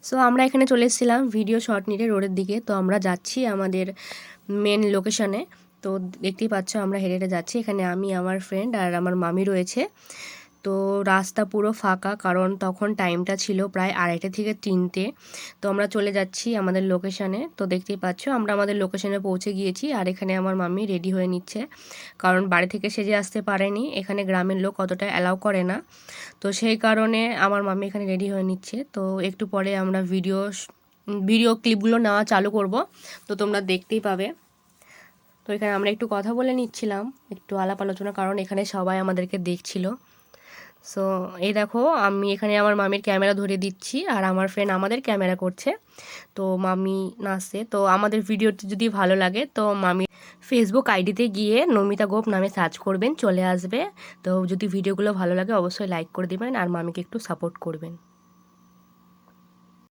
So আমরা এখানে চলে এসেছিলাম ভিডিও শট নিতে রোডের দিকে। তো আমরা যাচ্ছি আমাদের মেন লোকেশনে। তো দেখতেই পাচ্ছ আমরা হেঁটে হেঁটে যাচ্ছি। এখানে আমি, আমার ফ্রেন্ড আর আমার মামি রয়েছে। তো রাস্তা পুরো ফাঁকা, কারণ তখন টাইমটা ছিল প্রায় 2:30 থেকে 3টে। তো আমরা চলে যাচ্ছি আমাদের লোকেশনে। তো দেখতেই পাচ্ছ আমরা আমাদের লোকেশনে পৌঁছে গিয়েছি। আর এখানে আমার মামি রেডি হয়ে নিচ্ছে, কারণ বাড়ি থেকে সেজে আসতে পারেনি। এখানে গ্রামের লোক অতটা অ্যালাউ করে না। তো সেই কারণে আমার মামি এখানে রেডি হয়ে নিচ্ছে। তো একটু পরে আমরা ভিডিও ক্লিপগুলো নেওয়া চালু করব, তো তোমরা দেখতেই পাবে। তো এখানে আমরা একটু কথা বলে নিচ্ছিলাম, একটু আলাপ আলোচনা, কারণ এখানে সবাই আমাদেরকে দেখছিল। সো এই দেখো আমি এখানে আমার মামির ক্যামেরা ধরে দিচ্ছি আর আমার ফ্রেন্ড আমাদের ক্যামেরা করছে। তো মামি নাচছে। তো আমাদের ভিডিওটি যদি ভালো লাগে তো মামি ফেসবুক আইডিতে গিয়ে নমিতা গোপ নামে সার্চ করবেন, চলে আসবে। তো যদি ভিডিওগুলো ভালো লাগে অবশ্যই লাইক করে দেবেন আর মামিকে একটু সাপোর্ট করবেন।